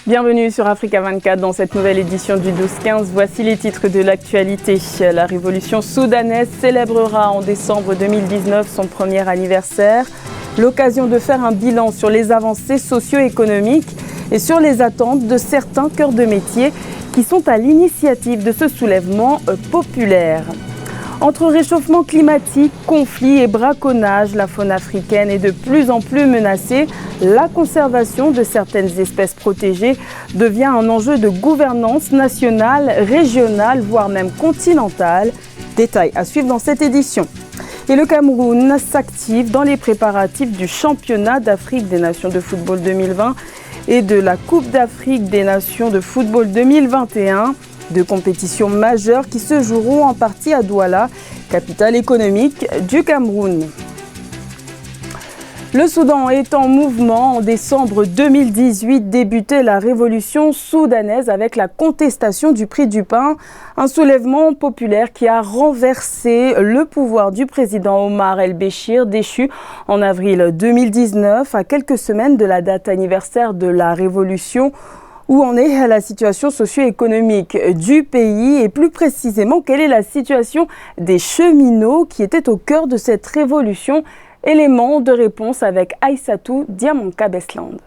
Bienvenue sur Africa 24 dans cette nouvelle édition du 12-15. Voici les titres de l'actualité. La révolution soudanaise célébrera en décembre 2019 son premier anniversaire. L'occasion de faire un bilan sur les avancées socio-économiques et sur les attentes de certains cœurs de métier qui sont à l'initiative de ce soulèvement populaire. Entre réchauffement climatique, conflits et braconnage, la faune africaine est de plus en plus menacée. La conservation de certaines espèces protégées devient un enjeu de gouvernance nationale, régionale, voire même continentale. Détail à suivre dans cette édition. Et le Cameroun s'active dans les préparatifs du championnat d'Afrique des Nations de football 2020 et de la Coupe d'Afrique des Nations de football 2021. Deux compétitions majeures qui se joueront en partie à Douala, capitale économique du Cameroun. Le Soudan est en mouvement. En décembre 2018 débutait la révolution soudanaise avec la contestation du prix du pain, un soulèvement populaire qui a renversé le pouvoir du président Omar el-Béchir, déchu en avril 2019, à quelques semaines de la date anniversaire de la révolution. Où en est la situation socio-économique du pays et plus précisément, quelle est la situation des cheminots qui étaient au cœur de cette révolution? Élément de réponse avec Aïssatou Diamanka-Besland.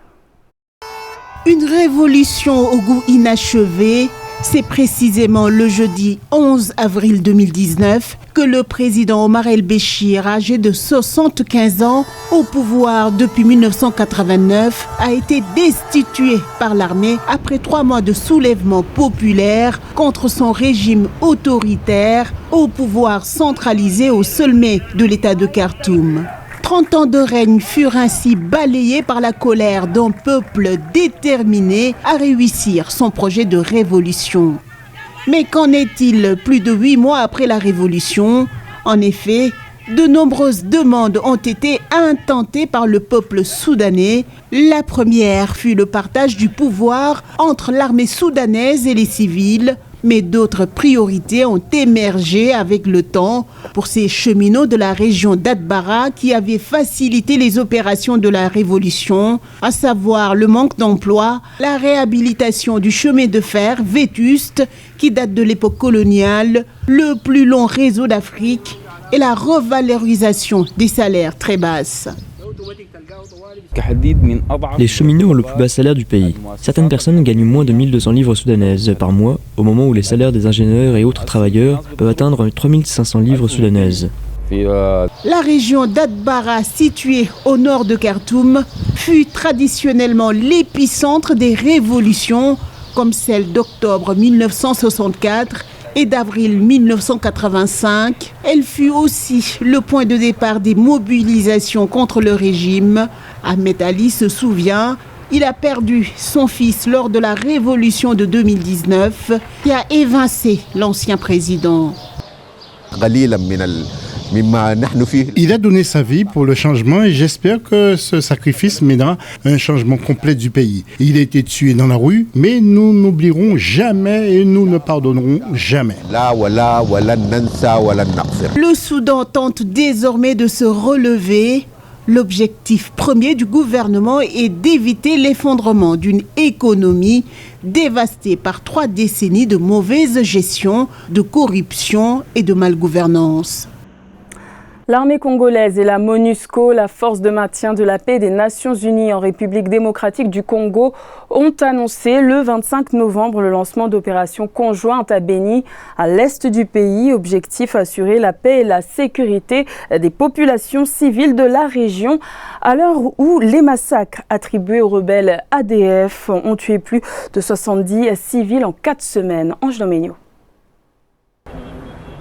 Une révolution au goût inachevé, c'est précisément le jeudi 11 avril 2019 que le président Omar el-Béchir, âgé de 75 ans, au pouvoir depuis 1989, a été destitué par l'armée après 3 mois de soulèvement populaire contre son régime autoritaire au pouvoir centralisé au sommet de l'État de Khartoum. 30 ans de règne furent ainsi balayés par la colère d'un peuple déterminé à réussir son projet de révolution. Mais qu'en est-il plus de 8 mois après la révolution? En effet, de nombreuses demandes ont été intentées par le peuple soudanais. La première fut le partage du pouvoir entre l'armée soudanaise et les civils. Mais d'autres priorités ont émergé avec le temps pour ces cheminots de la région d'Atbara qui avaient facilité les opérations de la révolution, à savoir le manque d'emploi, la réhabilitation du chemin de fer vétuste qui date de l'époque coloniale, le plus long réseau d'Afrique et la revalorisation des salaires très basses. Les cheminots ont le plus bas salaire du pays. Certaines personnes gagnent moins de 1200 livres soudanaises par mois, au moment où les salaires des ingénieurs et autres travailleurs peuvent atteindre 3500 livres soudanaises. La région d'Atbara, située au nord de Khartoum, fut traditionnellement l'épicentre des révolutions, comme celle d'octobre 1964 et d'avril 1985. Elle fut aussi le point de départ des mobilisations contre le régime. Ahmed Ali se souvient, il a perdu son fils lors de la révolution de 2019 qui a évincé l'ancien président. Il a donné sa vie pour le changement et j'espère que ce sacrifice mènera à un changement complet du pays. Il a été tué dans la rue, mais nous n'oublierons jamais et nous ne pardonnerons jamais. Le Soudan tente désormais de se relever. L'objectif premier du gouvernement est d'éviter l'effondrement d'une économie dévastée par 3 décennies de mauvaise gestion, de corruption et de malgouvernance. L'armée congolaise et la MONUSCO, la force de maintien de la paix des Nations Unies en République démocratique du Congo, ont annoncé le 25 novembre le lancement d'opérations conjointes à Béni, à l'est du pays. Objectif assurer la paix et la sécurité des populations civiles de la région, à l'heure où les massacres attribués aux rebelles ADF ont tué plus de 70 civils en 4 semaines. Ange Doménio.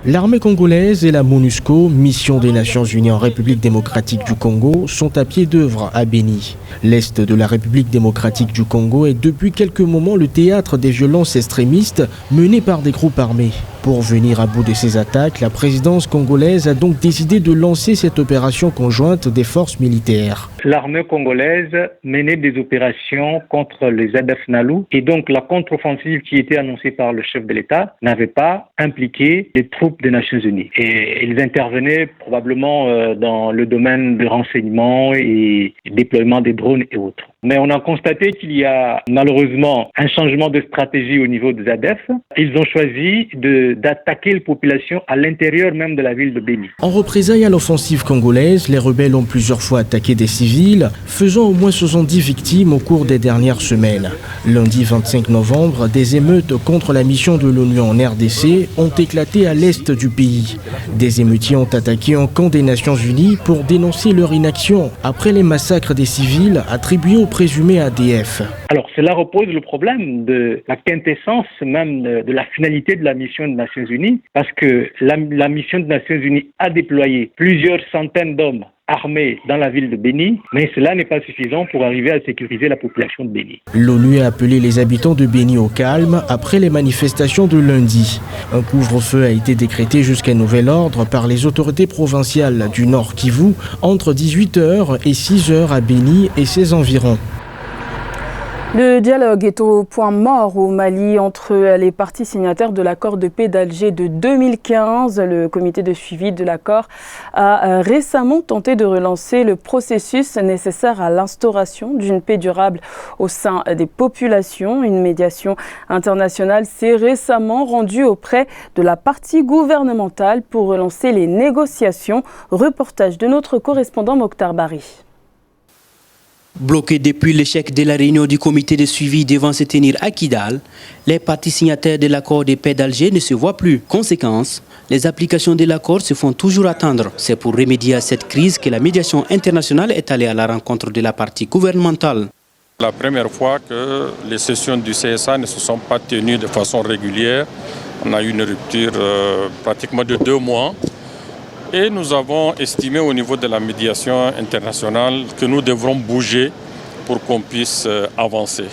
L'armée congolaise et la MONUSCO, mission des Nations Unies en République démocratique du Congo, sont à pied d'œuvre à Béni. L'est de la République démocratique du Congo est depuis quelques moments le théâtre des violences extrémistes menées par des groupes armés. Pour venir à bout de ces attaques, la présidence congolaise a donc décidé de lancer cette opération conjointe des forces militaires. L'armée congolaise menait des opérations contre les ADF-NALU et donc la contre-offensive qui était annoncée par le chef de l'État n'avait pas impliqué les troupes des Nations Unies. Et ils intervenaient probablement dans le domaine du renseignement et déploiement des drones et autres. Mais on a constaté qu'il y a malheureusement un changement de stratégie au niveau des ADF. Ils ont choisi d'attaquer les populations à l'intérieur même de la ville de Béni. En représailles à l'offensive congolaise, les rebelles ont plusieurs fois attaqué des civils, faisant au moins 70 victimes au cours des dernières semaines. Lundi 25 novembre, des émeutes contre la mission de l'ONU en RDC ont éclaté à l'est du pays. Des émeutiers ont attaqué un camp des Nations Unies pour dénoncer leur inaction après les massacres des civils attribués au présumé ADF. Alors cela repose le problème de la quintessence même de la finalité de la mission des Nations Unies, parce que la mission des Nations Unies a déployé plusieurs centaines d'hommes armés dans la ville de Béni, mais cela n'est pas suffisant pour arriver à sécuriser la population de Béni. L'ONU a appelé les habitants de Béni au calme après les manifestations de lundi. Un couvre-feu a été décrété jusqu'à nouvel ordre par les autorités provinciales du Nord Kivu entre 18h et 6h à Béni et ses environs. Le dialogue est au point mort au Mali entre les parties signataires de l'accord de paix d'Alger de 2015. Le comité de suivi de l'accord a récemment tenté de relancer le processus nécessaire à l'instauration d'une paix durable au sein des populations. Une médiation internationale s'est récemment rendue auprès de la partie gouvernementale pour relancer les négociations. Reportage de notre correspondant Mokhtar Bari. Bloqués depuis l'échec de la réunion du comité de suivi devant se tenir à Kidal, les parties signataires de l'accord de paix d'Alger ne se voient plus. Conséquence, les applications de l'accord se font toujours attendre. C'est pour remédier à cette crise que la médiation internationale est allée à la rencontre de la partie gouvernementale. La première fois que les sessions du CSA ne se sont pas tenues de façon régulière, on a eu une rupture pratiquement de 2 mois. Et nous avons estimé au niveau de la médiation internationale que nous devrons bouger pour qu'on puisse avancer.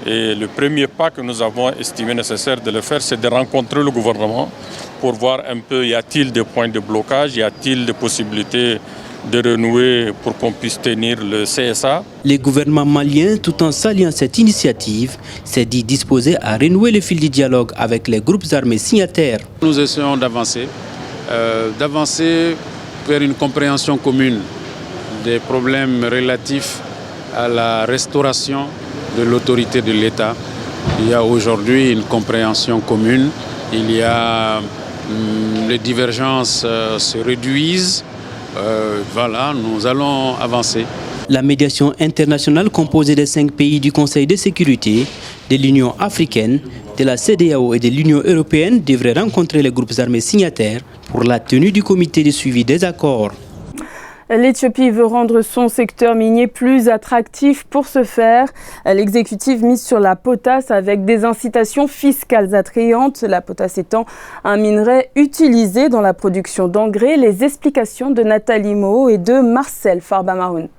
Et le premier pas que nous avons estimé nécessaire de le faire, c'est de rencontrer le gouvernement pour voir un peu, y a-t-il des points de blocage, y a-t-il des possibilités de renouer pour qu'on puisse tenir le CSA. Le gouvernement malien, tout en saluant cette initiative, s'est dit disposé à renouer le fil du dialogue avec les groupes armés signataires. Nous essayons d'avancer vers une compréhension commune des problèmes relatifs à la restauration de l'autorité de l'État. Il y a aujourd'hui une compréhension commune, les divergences se réduisent, nous allons avancer. La médiation internationale composée des 5 pays du Conseil de sécurité, de l'Union africaine, de la CEDEAO et de l'Union européenne devrait rencontrer les groupes armés signataires pour la tenue du comité de suivi des accords. L'Éthiopie veut rendre son secteur minier plus attractif. Pour ce faire, l'exécutif mise sur la potasse avec des incitations fiscales attrayantes. La potasse étant un minerai utilisé dans la production d'engrais. Les explications de Nathalie Moho et de Marcel Farbamaoun.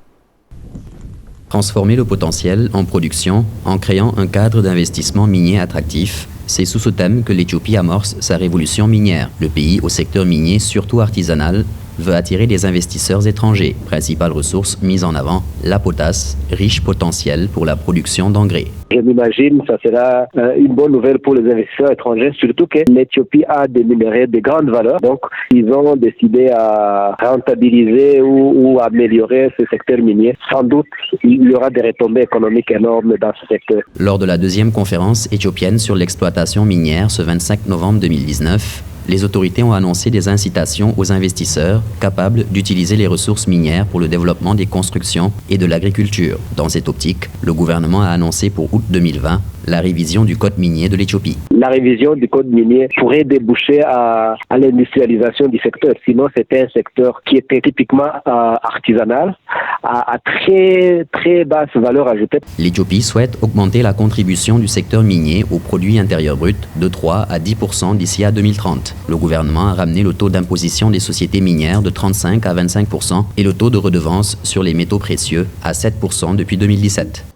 Transformer le potentiel en production en créant un cadre d'investissement minier attractif. C'est sous ce thème que l'Éthiopie amorce sa révolution minière. Le pays, au secteur minier, surtout artisanal, veut attirer des investisseurs étrangers. Principale ressource mise en avant, la potasse, riche potentiel pour la production d'engrais. Je m'imagine que ça sera une bonne nouvelle pour les investisseurs étrangers, surtout que l'Éthiopie a des minerais de grande valeur. Donc, ils ont décidé à rentabiliser ou améliorer ce secteur minier. Sans doute, il y aura des retombées économiques énormes dans ce secteur. Lors de la 2e conférence éthiopienne sur l'exploitation minière ce 25 novembre 2019, les autorités ont annoncé des incitations aux investisseurs capables d'utiliser les ressources minières pour le développement des constructions et de l'agriculture. Dans cette optique, le gouvernement a annoncé pour août 2020 la révision du code minier de l'Éthiopie. La révision du code minier pourrait déboucher à l'industrialisation du secteur. Sinon, c'était un secteur qui était typiquement artisanal, à très, très basse valeur ajoutée. L'Éthiopie souhaite augmenter la contribution du secteur minier au produit intérieur brut de 3 à 10% d'ici à 2030. Le gouvernement a ramené le taux d'imposition des sociétés minières de 35 à 25% et le taux de redevance sur les métaux précieux à 7% depuis 2017.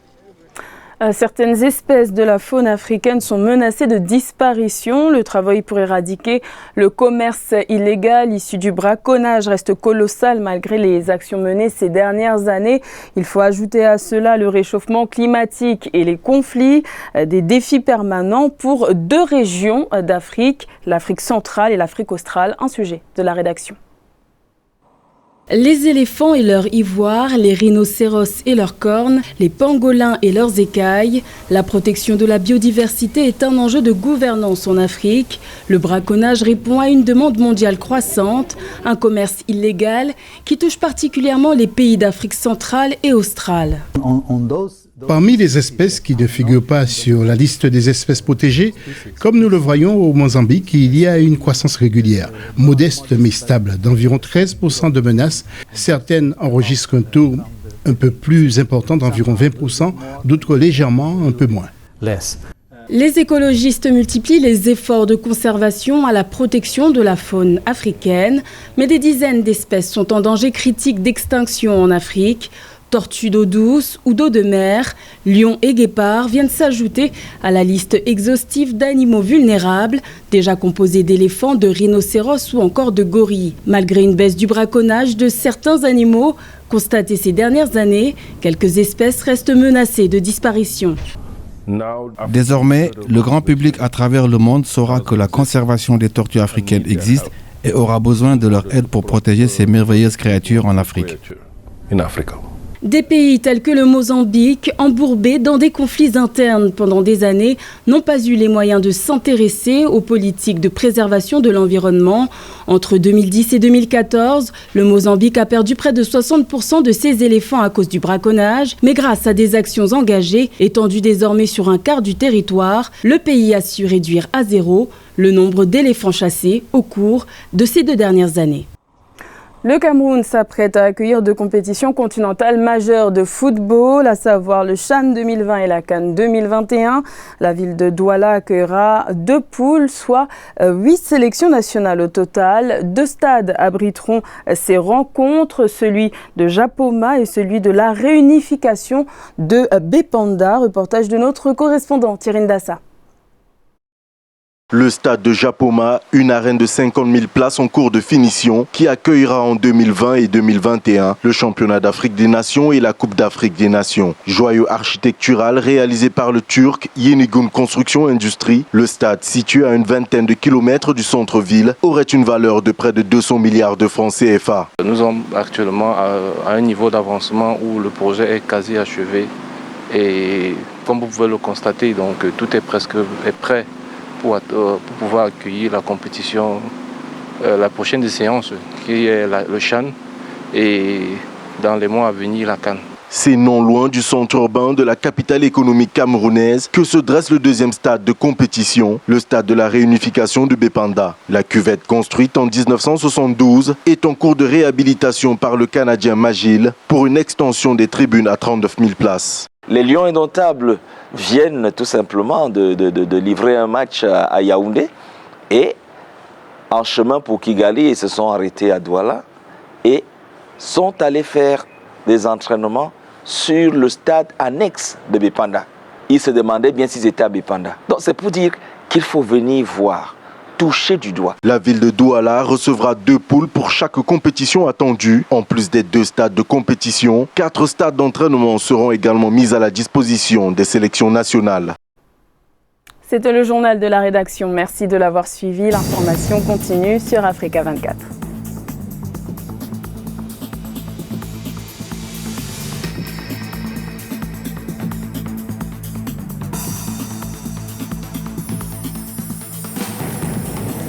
Certaines espèces de la faune africaine sont menacées de disparition. Le travail pour éradiquer le commerce illégal issu du braconnage reste colossal malgré les actions menées ces dernières années. Il faut ajouter à cela le réchauffement climatique et les conflits, des défis permanents pour 2 régions d'Afrique, l'Afrique centrale et l'Afrique australe. Un sujet de la rédaction. Les éléphants et leur ivoire, les rhinocéros et leurs cornes, les pangolins et leurs écailles. La protection de la biodiversité est un enjeu de gouvernance en Afrique. Le braconnage répond à une demande mondiale croissante, un commerce illégal qui touche particulièrement les pays d'Afrique centrale et australe. Parmi les espèces qui ne figurent pas sur la liste des espèces protégées, comme nous le voyons au Mozambique, il y a une croissance régulière, modeste mais stable, d'environ 13% de menaces. Certaines enregistrent un taux un peu plus important d'environ 20%, d'autres légèrement un peu moins. Les écologistes multiplient les efforts de conservation à la protection de la faune africaine, mais des dizaines d'espèces sont en danger critique d'extinction en Afrique. Tortues d'eau douce ou d'eau de mer, lions et guépards viennent s'ajouter à la liste exhaustive d'animaux vulnérables, déjà composée d'éléphants, de rhinocéros ou encore de gorilles. Malgré une baisse du braconnage de certains animaux constatée ces dernières années, quelques espèces restent menacées de disparition. Désormais, le grand public à travers le monde saura que la conservation des tortues africaines existe et aura besoin de leur aide pour protéger ces merveilleuses créatures en Afrique. Des pays tels que le Mozambique, embourbés dans des conflits internes pendant des années, n'ont pas eu les moyens de s'intéresser aux politiques de préservation de l'environnement. Entre 2010 et 2014, le Mozambique a perdu près de 60% de ses éléphants à cause du braconnage. Mais grâce à des actions engagées, étendues désormais sur un quart du territoire, le pays a su réduire à zéro le nombre d'éléphants chassés au cours de ces 2 dernières années. Le Cameroun s'apprête à accueillir 2 compétitions continentales majeures de football, à savoir le CHAN 2020 et la CAN 2021. La ville de Douala accueillera 2 poules, soit 8 sélections nationales au total. 2 stades abriteront ces rencontres, celui de Japoma et celui de la réunification de Bépanda. Reportage de notre correspondant Thierry Ndassa. Le stade de Japoma, une arène de 50 000 places en cours de finition qui accueillera en 2020 et 2021 le championnat d'Afrique des Nations et la Coupe d'Afrique des Nations. Joyau architectural réalisé par le Turc Yenigun Construction Industrie, le stade situé à une vingtaine de kilomètres du centre-ville aurait une valeur de près de 200 milliards de francs CFA. Nous sommes actuellement à un niveau d'avancement où le projet est quasi achevé et comme vous pouvez le constater, donc tout est prêt pour pouvoir accueillir la compétition, la prochaine séance qui est le CHAN et dans les mois à venir la CAN. C'est non loin du centre urbain de la capitale économique camerounaise que se dresse le 2e stade de compétition, le stade de la réunification de Bépanda. La cuvette construite en 1972 est en cours de réhabilitation par le Canadien Magil pour une extension des tribunes à 39 000 places. Les Lions indomptables viennent tout simplement de livrer un match à Yaoundé et en chemin pour Kigali, ils se sont arrêtés à Douala et sont allés faire des entraînements sur le stade annexe de Bépanda. Ils se demandaient bien s'ils étaient à Bépanda. Donc c'est pour dire qu'il faut venir voir, toucher du doigt. La ville de Douala recevra 2 poules pour chaque compétition attendue. En plus des 2 stades de compétition, 4 stades d'entraînement seront également mis à la disposition des sélections nationales. C'était le journal de la rédaction. Merci de l'avoir suivi. L'information continue sur Africa 24.